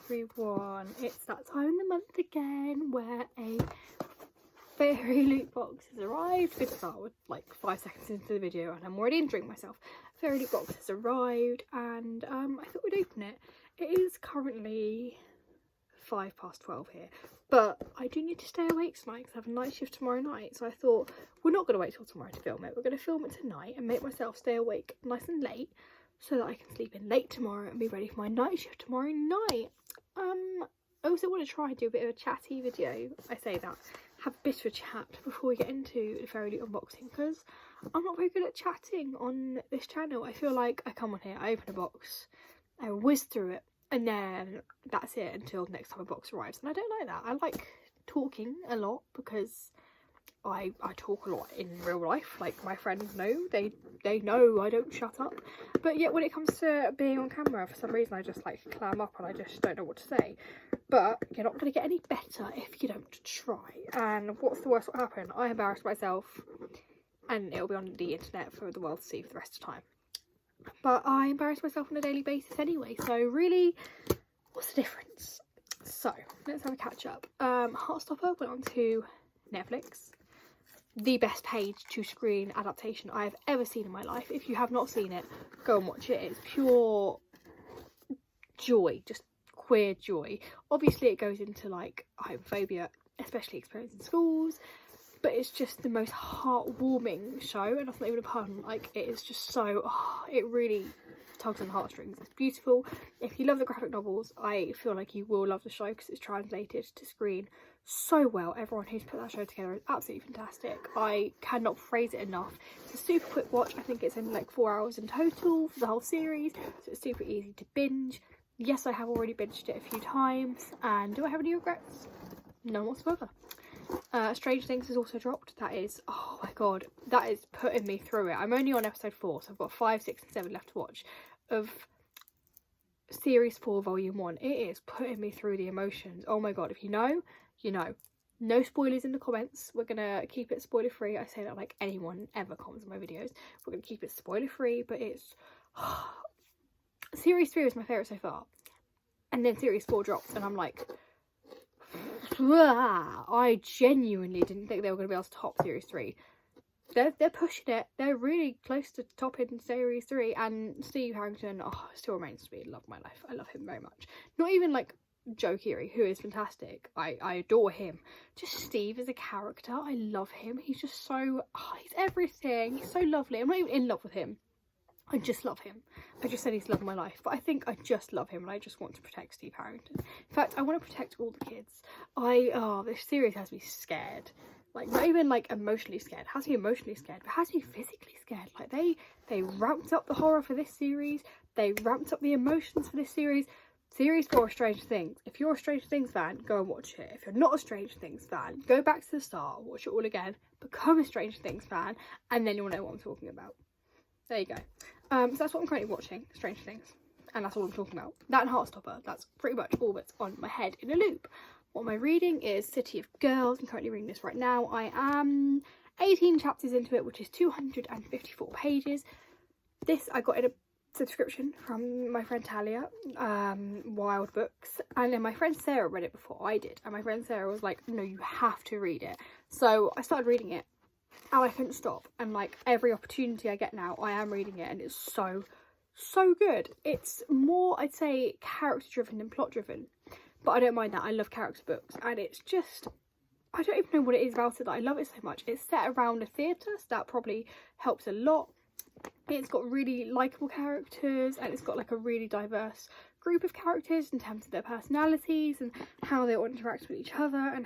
everyone, it's that time of the month again where a Fairyloot box has arrived. Good start with like 5 seconds into the video and I'm already enjoying myself. Fairyloot box has arrived and I thought we'd open it. It is currently 12:05 here, but I do need to stay awake tonight because I have a night shift tomorrow night, so I thought we're not going to wait till tomorrow to film it. We're going to film it tonight and make myself stay awake nice and late so that I can sleep in late tomorrow and be ready for my night shift tomorrow night. I also want to try and do a bit of a chatty video. I say that, have a bit of a chat before we get into the Fairyloot unboxing, because I'm not very good at chatting on this channel. I feel like I come on here, I open a box, I whiz through it, and then that's it until the next time a box arrives. And I don't like that. I like talking a lot because I talk a lot in real life. Like, my friends know, they know I don't shut up. But yet when it comes to being on camera, for some reason I just like clam up and I just don't know what to say. But you're not going to get any better if you don't try. And what's the worst that will happen? I embarrass myself and it'll be on the internet for the world to see for the rest of the time. But I embarrass myself on a daily basis anyway, so really, what's the difference? So let's have a catch up. Heartstopper went on to Netflix. The best page to screen adaptation I have ever seen in my life. If you have not seen it, go and watch it. It's pure joy, just queer joy. Obviously it goes into like homophobia, especially experienced in schools, but it's just the most heartwarming show, and that's not even a pun. Like, it is just so, it really tugs on the heartstrings. It's beautiful. If you love the graphic novels, I feel like you will love the show because it's translated to screen so well. Everyone who's put that show together is absolutely fantastic. I cannot praise it enough. It's a super quick watch. I think it's in like 4 hours in total for the whole series, so it's super easy to binge. Yes, I have already binged it a few times, and do I have any regrets? None whatsoever. Strange Things has also dropped. That is, oh my god, that is putting me through it. I'm only on episode 4, so I've got 5, 6 and 7 left to watch of series 4 volume 1. It is putting me through the emotions. Oh my god, if you know, you know. No spoilers in the comments. We're gonna keep it spoiler free. I say that like anyone ever comments on my videos. We're gonna keep it spoiler free, but it's series 3 was my favourite so far, and then series 4 dropped and I'm like, I genuinely didn't think they were going to be able to top series 3. They're pushing it. They're really close to topping series 3, and Steve Harrington, still remains to be the love of my life. I love him very much. Not even like Joe Keery, who is fantastic. I adore him. Just Steve as a character, I love him. He's just so, he's everything. He's so lovely. I'm not even in love with him. I just love him. I just said he's the love of my life, but I think I just love him and I just want to protect Steve Harrington. In fact, I want to protect all the kids. This series has me scared. Like, not even like emotionally scared. It has me emotionally scared, but it has me physically scared. Like, they ramped up the horror for this series. They ramped up the emotions for this series. Series 4 of Stranger Things. If you're a Stranger Things fan, go and watch it. If you're not a Stranger Things fan, go back to the start, watch it all again, become a Stranger Things fan, and then you'll know what I'm talking about. There you go. So that's what I'm currently watching, Stranger Things, and that's all I'm talking about. That and Heartstopper, that's pretty much all that's on my head in a loop. What am I reading is City of Girls. I'm currently reading this right now. I am 18 chapters into it, which is 254 pages. This I got in a subscription from my friend Talia, Wild Books, and then my friend Sarah read it before I did, and my friend Sarah was like, no, you have to read it. So I started reading it. And I couldn't stop, and like every opportunity I get now I am reading it, and it's so good. It's more, I'd say, character driven than plot driven, but I don't mind that. I love character books, and it's just, I don't even know what it is about it that I love it so much. It's set around a theatre, so that probably helps a lot. It's got really likeable characters, and it's got like a really diverse group of characters in terms of their personalities and how they all interact with each other, and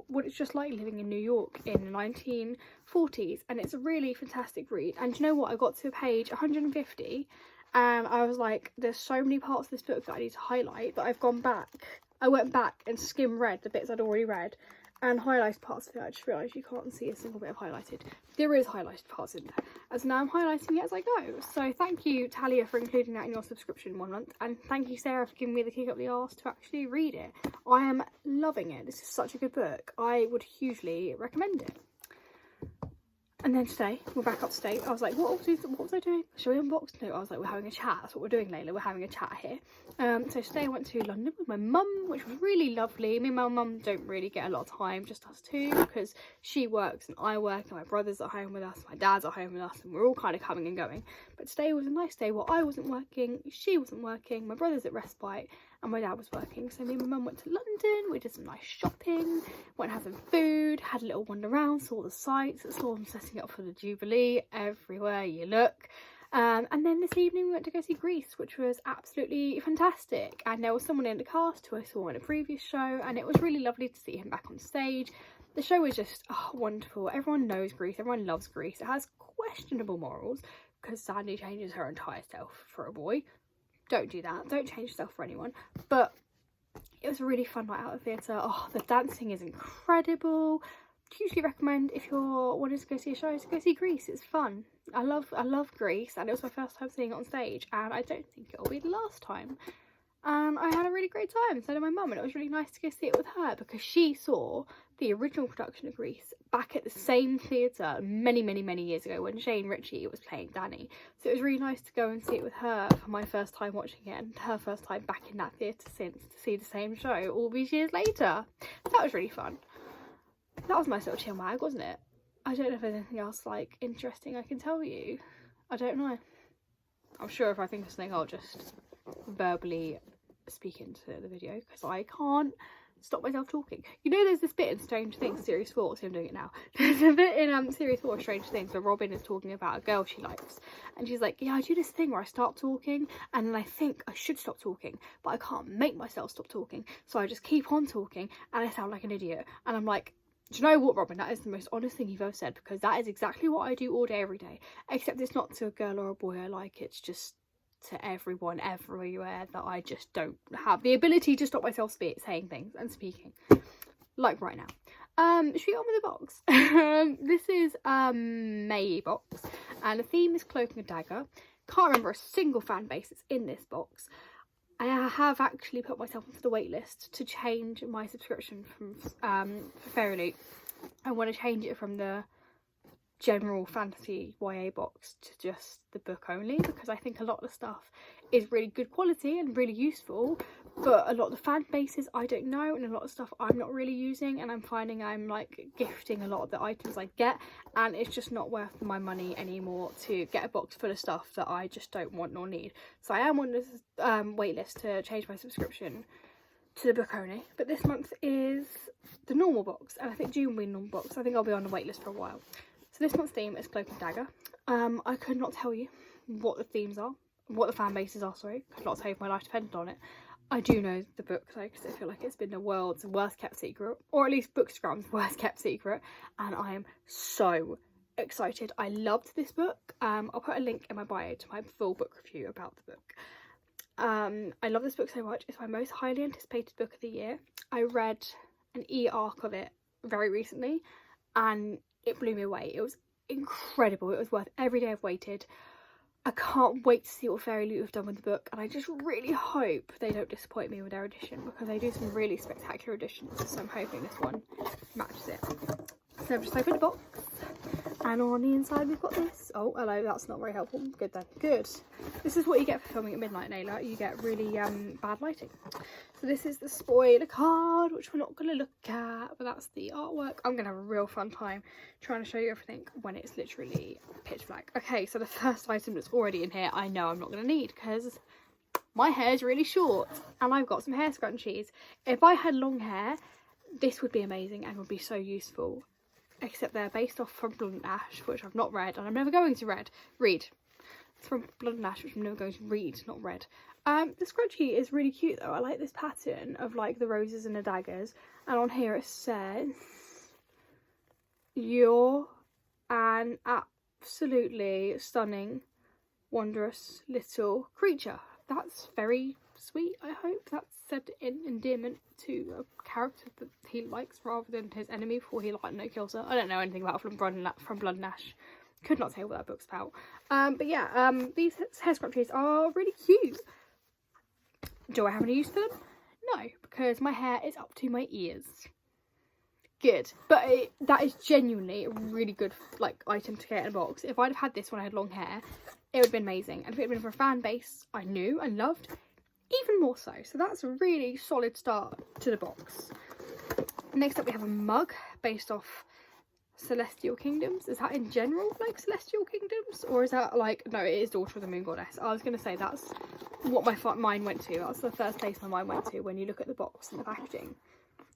what it's just like living in New York in the 1940s. And it's a really fantastic read. And do you know what, I got to page 150 and I was like, there's so many parts of this book that I need to highlight, that I went back and skim read the bits I'd already read and highlighted parts of it. I just realised you can't see a single bit of highlighted. There is highlighted parts in there, and so now I'm highlighting it as I go. So thank you, Talia, for including that in your subscription 1 month, and thank you, Sarah, for giving me the kick up the arse to actually read it. I am loving it. This is such a good book. I would hugely recommend it. And then today, we're back upstate. I was like, what was I doing? Shall we unbox? No, I was like, we're having a chat. That's what we're doing, Layla. We're having a chat here. So today I went to London with my mum, which was really lovely. Me and my mum don't really get a lot of time, just us two, because she works and I work, and my brother's at home with us, my dad's at home with us, and we're all kind of coming and going. But today was a nice day where I wasn't working, she wasn't working, my brother's at respite, and my dad was working. So me and my mum went to London, we did some nice shopping, went and had some food, had a little wander around, saw the sights, saw them setting up for the Jubilee everywhere you look. And then this evening we went to go see Grease, which was absolutely fantastic. And there was someone in the cast who I saw in a previous show, and it was really lovely to see him back on stage. The show was just wonderful. Everyone knows Grease, everyone loves Grease. It has questionable morals because Sandy changes her entire self for a boy. Don't do that. Don't change yourself for anyone. But it was a really fun night out of the theatre. Oh, the dancing is incredible. Hugely recommend if you're wanting to go see a show, to go see Grease. It's fun. I love Grease, and it was my first time seeing it on stage, and I don't think it'll be the last time. And I had a really great time, so did my mum, and it was really nice to go see it with her because she saw the original production of Grease back at the same theatre many years ago when Shane Ritchie was playing Danny. So it was really nice to go and see it with her for my first time watching it, and her first time back in that theatre since, to see the same show all these years later. That was really fun. That was my little chinwag, wasn't it? I don't know if there's anything else like interesting I can tell you. I don't know. I'm sure if I think of something I'll just verbally speak into the video because I can't stop myself talking. You know, there's this bit in Strange Things series 4, so I'm doing it now. There's a bit in series 4 of Strange Things where Robin is talking about a girl she likes, and she's like, yeah, I do this thing where I start talking and then I think I should stop talking, but I can't make myself stop talking, so I just keep on talking and I sound like an idiot. And I'm like, do you know what, Robin, that is the most honest thing you've ever said, because that is exactly what I do all day every day, except it's not to a girl or a boy I like, it's just to everyone everywhere that I just don't have the ability to stop myself saying things and speaking, like right now. Should we get on with the box? This is May box, and the theme is Cloak and Dagger. Can't remember a single fan base that's in this box. I have actually put myself onto the wait list to change my subscription from for Fairyloot. I want to change it from the general fantasy YA box to just the book only, because I think a lot of the stuff is really good quality and really useful, but a lot of the fan bases I don't know, and a lot of stuff I'm not really using, and I'm finding I'm like gifting a lot of the items I get, and it's just not worth my money anymore to get a box full of stuff that I just don't want nor need. So I am on this wait list to change my subscription to the book only, but this month is the normal box, and I think June will be the normal box. I think I'll be on the wait list for a while. So this month's theme is Cloak and Dagger. I could not tell you what the themes are, what the fan bases are, sorry. Could not tell you if my life depended on it. I do know the book though, because I feel like it's been the world's worst kept secret, or at least Bookstagram's worst kept secret, and I am so excited. I loved this book. I'll put a link in my bio to my full book review about the book. I love this book so much. It's my most highly anticipated book of the year. I read an e-arc of it very recently, and it blew me away. It was incredible. It was worth every day I've waited. I can't wait to see what Fairyloot have done with the book, and I just really hope they don't disappoint me with their edition, because they do some really spectacular editions, so I'm hoping this one matches it. So I've just opened the box, and on the inside we've got this. Oh, hello, that's not very helpful. Good then. Good. This is what you get for filming at midnight, Nayla. You get really bad lighting. So this is the spoiler card, which we're not going to look at, but that's the artwork. I'm going to have a real fun time trying to show you everything when it's literally pitch black. Okay, so the first item that's already in here, I know I'm not going to need, because my hair's really short, and I've got some hair scrunchies. If I had long hair, this would be amazing and would be so useful. Except they're based off from Blood and Ash, which I've not read, and I'm never going to read. It's from Blood and Ash, which I'm never going to read, not read. The scrunchie is really cute though. I like this pattern of like the roses and the daggers, and on here it says, "You're an absolutely stunning, wondrous little creature." That's very sweet, I hope. That's said in endearment to a character that he likes rather than his enemy before he kills her. I don't know anything about from Blood and Ash. Could not tell you what that book's about. But yeah, these hair scrunchies are really cute. Do I have any use for them? No, because my hair is up to my ears. good. But that is genuinely a really good like item to get in a box. If I'd have had this when I had long hair, it would have been amazing. And if it had been for a fan base I knew and loved, even more so. So that's a really solid start to the box. Next up we have a mug based off Celestial Kingdoms. Is that in general like Celestial Kingdoms, or is that like, no, it is Daughter of the Moon Goddess. I was going to say that's what my mind went to. That's the first place my mind went to when you look at the box and the packaging.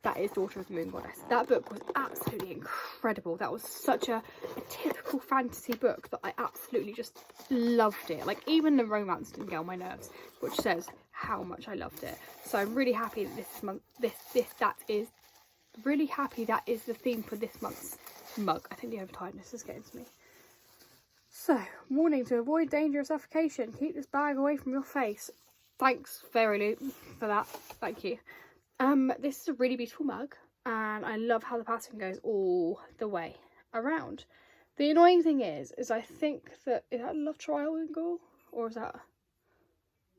That is Daughter of the Moon Goddess. That book was absolutely incredible. That was such a typical fantasy book that I absolutely just loved it. Like, even the romance didn't get on my nerves, which says how much I loved it. So I'm really happy that this month, really happy that is the theme for this month's mug. I think the overtiredness is getting to me. So, warning: to avoid danger of suffocation, keep this bag away from your face. Thanks, Fairyloot, for that. Thank you. This is a really beautiful mug, and I love how the pattern goes all the way around. The annoying thing is I think that, is that a love triangle, or is that,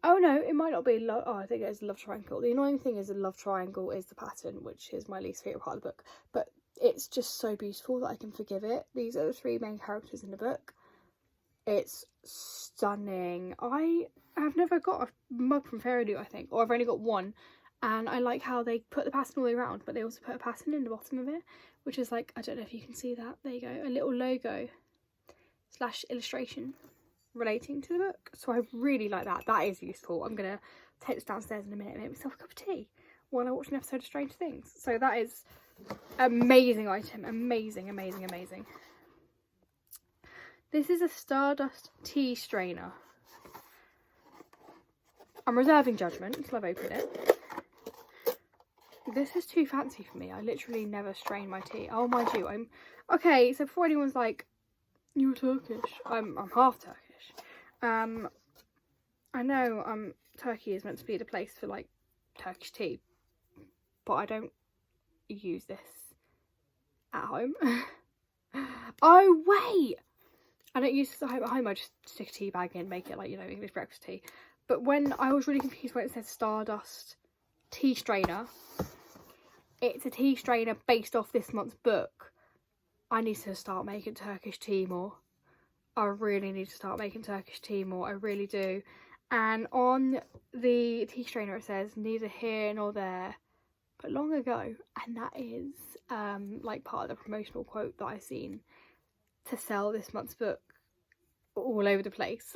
oh no, it might not be love, oh, I think it's a love triangle. The annoying thing is the love triangle is the pattern, which is my least favourite part of the book, but it's just so beautiful that I can forgive it. These are the three main characters in the book. It's stunning. I have never got a mug from Fairyloot, I think, or I've only got one. And I like how they put the pattern all the way around, but they also put a pattern in the bottom of it, which is like, I don't know if you can see that. There you go. A little logo / illustration relating to the book. So I really like that. That is useful. I'm going to take this downstairs in a minute and make myself a cup of tea while I watch an episode of Strange Things. So that is amazing item. Amazing, amazing, amazing. This is a Stardust tea strainer. I'm reserving judgment until I've opened it. This is too fancy for me. I literally never strain my tea. Oh, mind you, I'm... Okay, so before anyone's like, you're Turkish. I'm half Turkish. I know Turkey is meant to be the place for like Turkish tea, but I don't use this at home. Oh, wait! I don't use this at home. I just stick a tea bag in, make it like, you know, English breakfast tea. But when I was really confused when it said Stardust tea strainer, it's a tea strainer based off this month's book. I need to start making Turkish tea more. I really need to start making Turkish tea more. I really do. And on the tea strainer it says neither here nor there, but long ago. And that is like part of the promotional quote that I've seen to sell this month's book all over the place.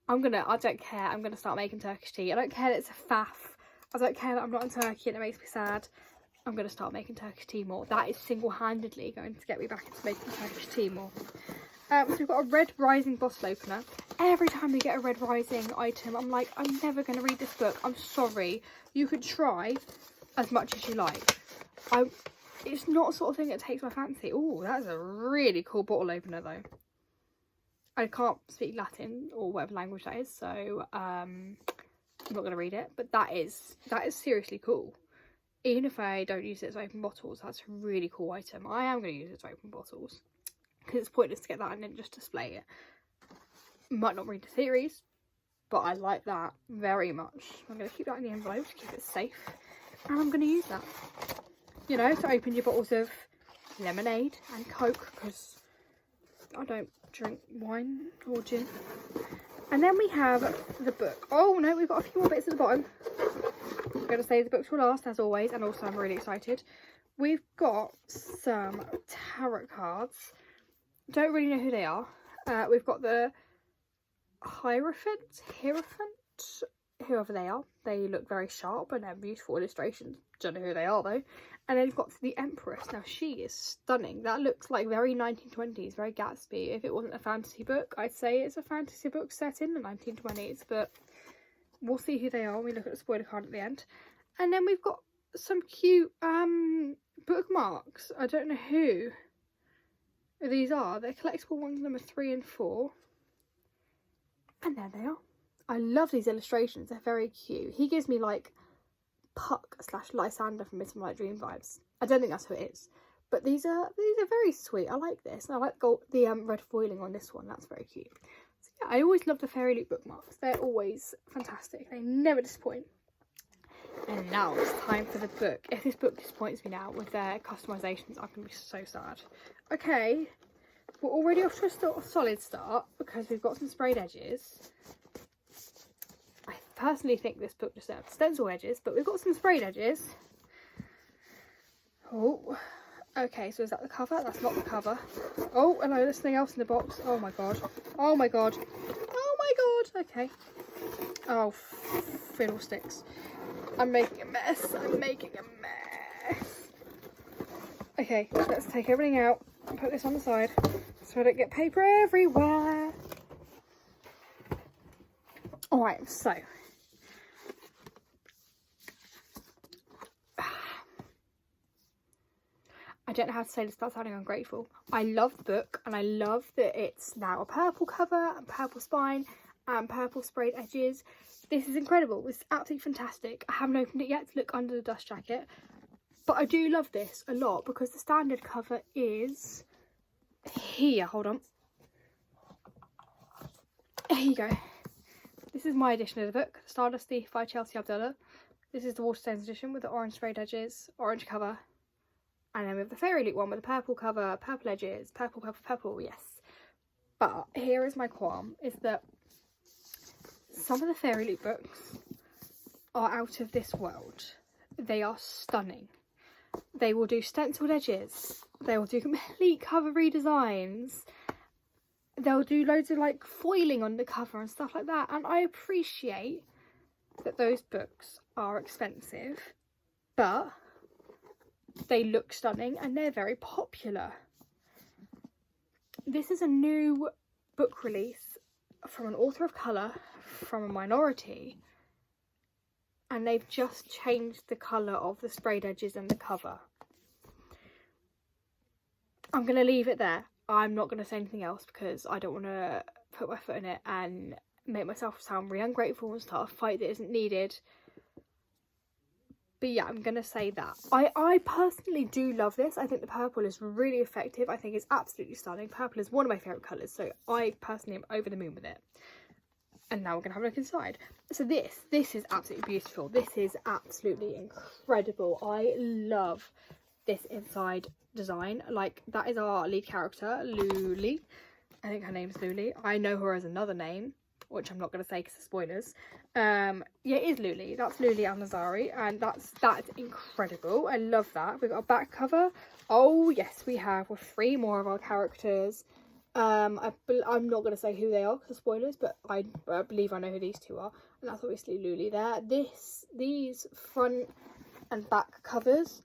I don't care. I'm gonna start making Turkish tea. I don't care that it's a faff. I don't care that I'm not in Turkey and it makes me sad. I'm going to start making Turkish tea more. That is single-handedly going to get me back into making Turkish tea more. So we've got a Red Rising bottle opener. Every time we get a Red Rising item, I'm like, I'm never going to read this book. I'm sorry. You could try as much as you like. It's not the sort of thing that takes my fancy. Oh, that's a really cool bottle opener though. I can't speak Latin or whatever language that is, so I'm not going to read it, but that is seriously cool. Even if I don't use it as open bottles, that's a really cool item. I am going to use it as open bottles because it's pointless to get that and then just display it. Might not read the series, but I like that very much. I'm going to keep that in the envelope to keep it safe, and I'm going to use that, you know, to open your bottles of lemonade and Coke, because I don't drink wine or gin. And then we have the book. Oh no, we've got a few more bits at the bottom. I'm going to save the books will last as always, and also I'm really excited. We've got some tarot cards. Don't really know who they are. We've got the Hierophant, whoever they are. They look very sharp and have beautiful illustrations. Don't know who they are though. And then we've got the Empress. Now she is stunning. That looks like very 1920s, very Gatsby. If it wasn't a fantasy book, I'd say it's a fantasy book set in the 1920s, but we'll see who they are when we look at the spoiler card at the end. And then we've got some cute bookmarks. I don't know who these are. They're collectible ones, number 3 and 4. And there they are. I love these illustrations. They're very cute. He gives me like Puck / Lysander from Midsummer Night Dream vibes. I don't think that's who it is, but these are very sweet. I like this, and I like the red foiling on this one. That's very cute. So yeah, I always love the Fairyloot bookmarks. They're always fantastic. They never disappoint. And now it's time for the book. If this book disappoints me now with their customisations, I'm going to be so sad. Okay, we're already off to a solid start because we've got some sprayed edges. I personally think this book deserves stencil edges, but we've got some sprayed edges. Oh, okay, so is that the cover? That's not the cover. Oh, hello, there's something else in the box. Oh my god. Oh my god. Oh my god. Okay. Oh, fiddlesticks. I'm making a mess. I'm making a mess. Okay, let's take everything out and put this on the side so I don't get paper everywhere. Alright, so I don't know how to say this without sounding ungrateful. I love the book and I love that it's now a purple cover and purple spine and purple sprayed edges. This is incredible. It's absolutely fantastic. I haven't opened it yet to look under the dust jacket, but I do love this a lot because the standard cover is here. Hold on. Here you go. This is my edition of the book, Stardust Thief by Chelsea Abdullah. This is the Waterstones edition with the orange sprayed edges, orange cover. And then we have the Fairyloot one with the purple cover, purple edges, purple, purple, purple, yes. But here is my qualm, is that some of the Fairyloot books are out of this world. They are stunning. They will do stenciled edges. They will do complete cover redesigns. They'll do loads of like foiling on the cover and stuff like that. And I appreciate that those books are expensive, but they look stunning and they're very popular. This is a new book release from an author of colour, from a minority, and they've just changed the colour of the sprayed edges and the cover. I'm going to leave it there. I'm not going to say anything else because I don't want to put my foot in it and make myself sound really ungrateful and start a fight that isn't needed. But yeah, I'm going to say that. I personally do love this. I think the purple is really effective. I think it's absolutely stunning. Purple is one of my favourite colours, so I personally am over the moon with it. And now we're going to have a look inside. So this is absolutely beautiful. This is absolutely incredible. I love this inside design. Like, that is our lead character, Luli. I think her name's Luli. I know her as another name, which I'm not going to say because of spoilers. Yeah, it is Luli. That's Luli Al-Nazari, and that's incredible. I love that. We've got a back cover. Oh yes, we have with 3 more of our characters. I'm not going to say who they are because of spoilers, but I believe I know who these 2 are, and that's obviously Luli there. These front and back covers,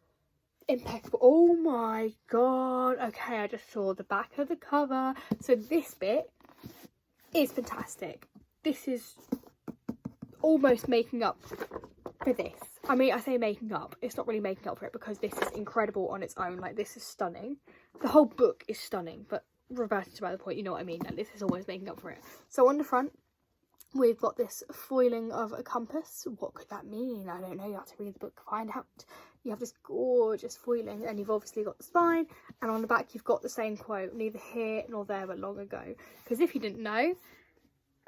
impeccable. Oh my god. Okay, I just saw the back of the cover. So this bit is fantastic. This is almost making up for this. I mean, I say making up. It's not really making up for it because this is incredible on its own. Like, this is stunning. The whole book is stunning, but reverting to my other point, you know what I mean. Like, this is almost making up for it. So on the front, we've got this foiling of a compass. What could that mean? I don't know. You have to read the book to find out. You have this gorgeous foiling, and you've obviously got the spine, and on the back you've got the same quote, neither here nor there but long ago. Because if you didn't know,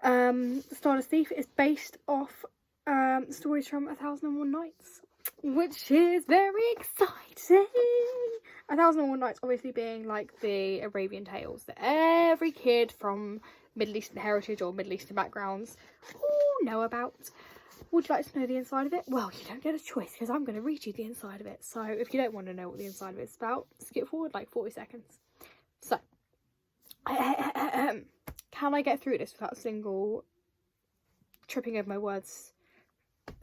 Stardust Thief is based off stories from 1001 Nights, which is very exciting. 1001 Nights obviously being like the Arabian tales that every kid from Middle Eastern heritage or Middle Eastern backgrounds all know about. Would you like to know the inside of it? Well, you don't get a choice because I'm going to read you the inside of it. So if you don't want to know what the inside of it's about, skip forward like 40 seconds. So, can I get through this without a single tripping over my words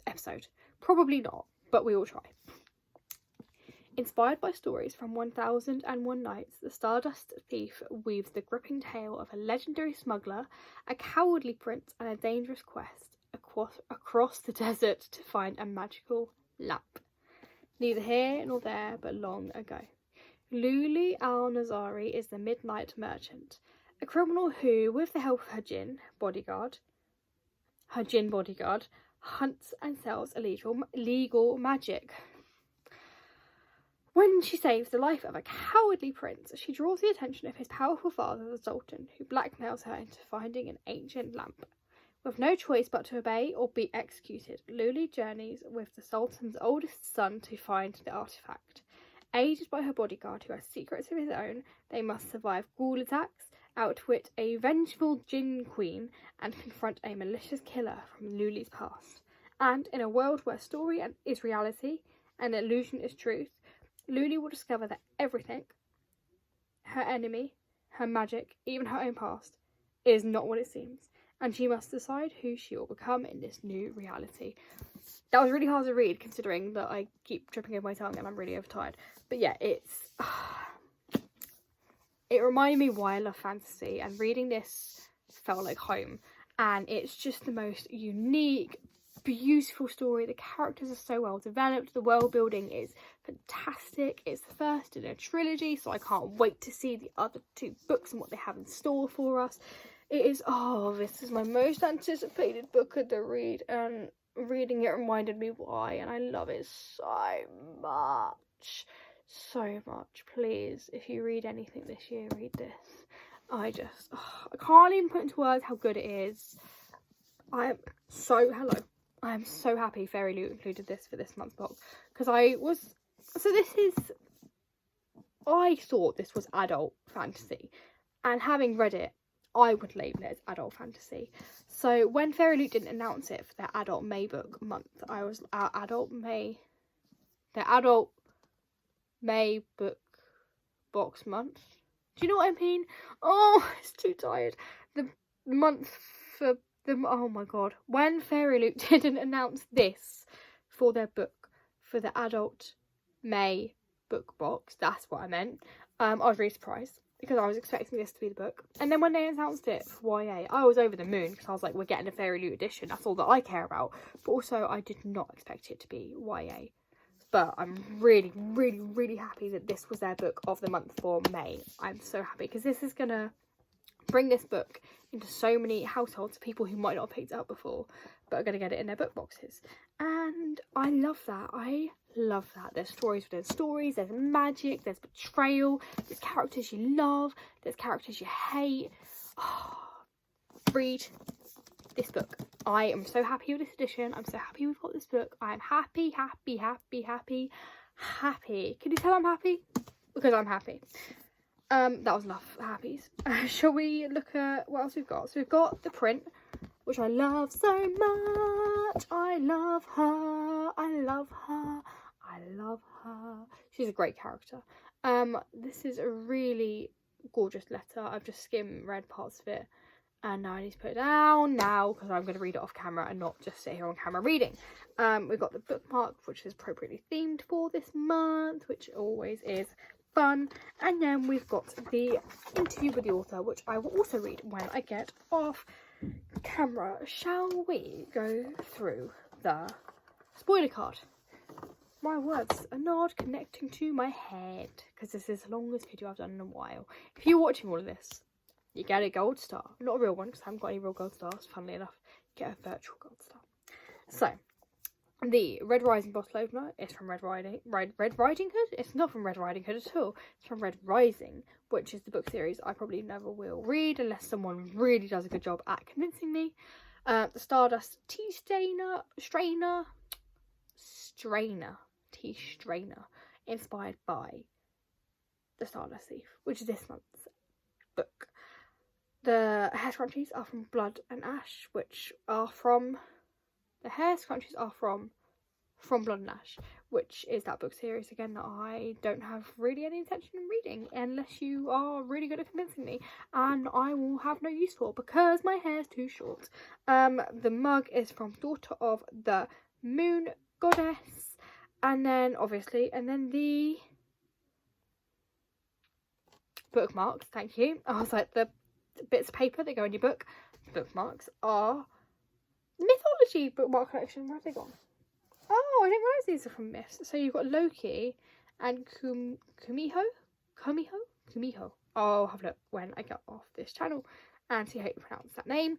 episode? Probably not, but we will try. Inspired by stories from 1001 Nights, the Stardust Thief weaves the gripping tale of a legendary smuggler, a cowardly prince, and a dangerous quest across the desert to find a magical lamp. Neither here nor there, but long ago. Luli Al-Nazari is the Midnight Merchant, a criminal who, with the help of her djinn bodyguard, hunts and sells illegal magic. When she saves the life of a cowardly prince, she draws the attention of his powerful father, the Sultan, who blackmails her into finding an ancient lamp. With no choice but to obey or be executed, Luli journeys with the Sultan's oldest son to find the artifact. Aided by her bodyguard, who has secrets of his own, they must survive ghoul attacks, outwit a vengeful Jinn queen, and confront a malicious killer from Luli's past. And in a world where story is reality and illusion is truth, Luli will discover that everything, her enemy, her magic, even her own past, is not what it seems. And she must decide who she will become in this new reality. That was really hard to read, considering that I keep tripping over my tongue and I'm really overtired. But yeah, it reminded me why I love fantasy, and reading this felt like home. And it's just the most unique, beautiful story. The characters are so well developed. The world building is fantastic. It's the first in a trilogy, so I can't wait to see the other 2 books and what they have in store for us. It is, this is my most anticipated book of the read, and reading it reminded me why, and I love it so much. So much. Please, if you read anything this year, read this. I can't even put into words how good it is. I am so happy Fairyloot included this for this month's book, because I thought this was adult fantasy, and having read it, I would label it as adult fantasy. So when Fairyloot didn't announce it for their adult May book month, I was adult May book box month. Do you know what I mean? Oh, it's too tired. The month for the, oh my god. When Fairyloot didn't announce this for their book, for the adult May book box, that's what I meant. I was really surprised, because I was expecting this to be the book. And then when they announced it for YA, I was over the moon, because I was like, we're getting a Fairyloot edition. That's all that I care about. But also, I did not expect it to be YA. But I'm really, really, really happy that this was their book of the month for May. I'm so happy, because this is going to bring this book into so many households, people who might not have picked it up before, but are going to get it in their book boxes. And I love that. I love that. There's stories within stories, there's magic, there's betrayal, there's characters you love, there's characters you hate. Read this book. I am so happy with this edition. I'm so happy we've got this book. I'm happy, happy, happy, happy, happy. Can you tell I'm happy? Because I'm happy. That was enough happies. Shall we look at what else we've got? So we've got the print, which I love so much. I love her. I love her. I love her. She's a great character. This is a really gorgeous letter. I've just read parts of it, and now I need to put it down now, because I'm going to read it off camera and not just sit here on camera reading. We've got the bookmark, which is appropriately themed for this month, which always is fun. And then we've got the interview with the author, which I will also read when I get off camera. Shall we go through the spoiler card? My words, a nod connecting to my head, because this is the longest video I've done in a while. If you're watching all of this, you get a gold star. Not a real one, because I haven't got any real gold stars, funnily enough. You get a virtual gold star. So, the Red Rising bottle opener is from Red Riding Hood? It's not from Red Riding Hood at all. It's from Red Rising, which is the book series I probably never will read unless someone really does a good job at convincing me. The Stardust Tea Strainer, inspired by the Stardust Thief, which is this month's book. The hair scrunchies are from Blood and Ash, from Blood and Ash, which is that book series again that I don't have really any intention of reading unless you are really good at convincing me, and I will have no use for, because my hair is too short. The mug is from Daughter of the Moon Goddess, and then the bookmarks, thank you. I was like, the bits of paper that go in your book, bookmarks are Mythology bookmark collection. Where have they gone? Oh, I didn't realise these are from Myths. So you've got Loki and Kumiho. I'll have a look when I get off this channel and see how you pronounce that name.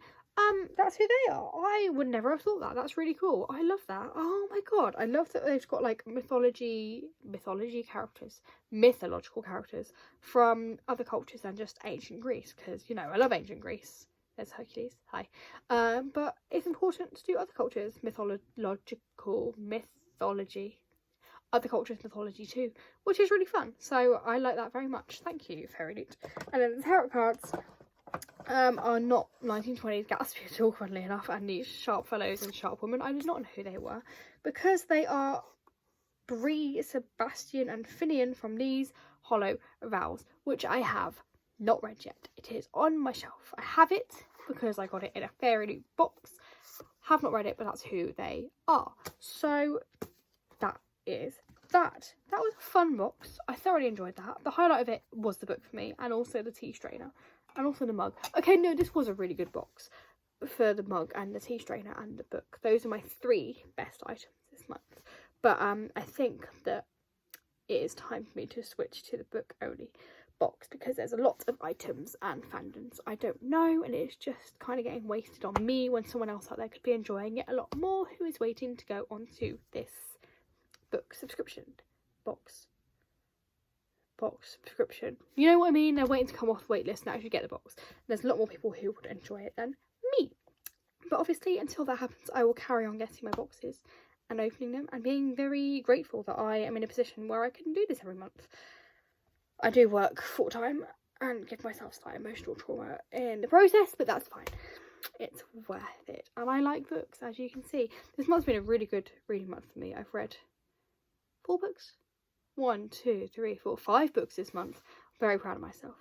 That's who they are. I would never have thought that. That's really cool. I love that. Oh my god, I love that they've got like mythological characters from other cultures than just ancient Greece, because, you know, I love ancient Greece. There's Hercules. Hi. But it's important to do other cultures, mythology. Other cultures' mythology too, which is really fun. So I like that very much. Thank you, Fairyloot. And then the tarot cards are not 1920s Gatsby at all, funnily enough, and these sharp fellows and sharp women. I did not know who they were, because they are Bree, Sebastian and Finian from these Hollow Vows, which I have not read yet. It is on my shelf. I have it because I got it in a Fairyloot box. Have not read it, but that's who they are. So that is that. That was a fun box. I thoroughly enjoyed that. The highlight of it was the book for me, and also the tea strainer, and also the mug. Okay, no, this was a really good box for the mug and the tea strainer and the book. Those are my 3 best items this month. But I think that it is time for me to switch to the book only box, because there's a lot of items and fandoms I don't know, and it's just kind of getting wasted on me when someone else out there could be enjoying it a lot more, who is waiting to go onto this book subscription box subscription. You know what I mean? They're waiting to come off the wait list and actually get the box. There's a lot more people who would enjoy it than me. But obviously, until that happens, I will carry on getting my boxes and opening them and being very grateful that I am in a position where I can do this every month. I do work full-time and give myself slight emotional trauma in the process, but that's fine. It's worth it. And I like books, as you can see. This month's been a really good reading month for me. I've read 4 books. 1, 2, 3, 4, 5 books this month. Very proud of myself.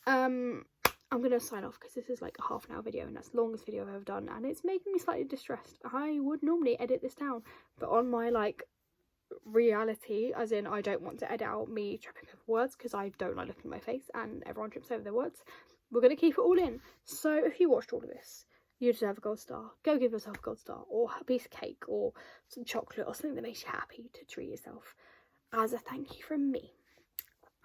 I'm going to sign off because this is like a half-an-hour video, and that's the longest video I've ever done, and it's making me slightly distressed. I would normally edit this down, but on my like reality, as in I don't want to edit out me tripping over words, because I don't like looking at my face and everyone trips over their words. We're going to keep it all in. So if you watched all of this, you deserve a gold star. Go give yourself a gold star, or a piece of cake, or some chocolate, or something that makes you happy to treat yourself as a thank you from me.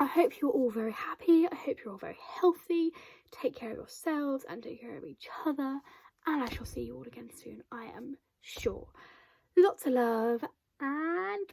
I hope you're all very happy. I hope you're all very healthy. Take care of yourselves and take care of each other. And I shall see you all again soon, I am sure. Lots of love and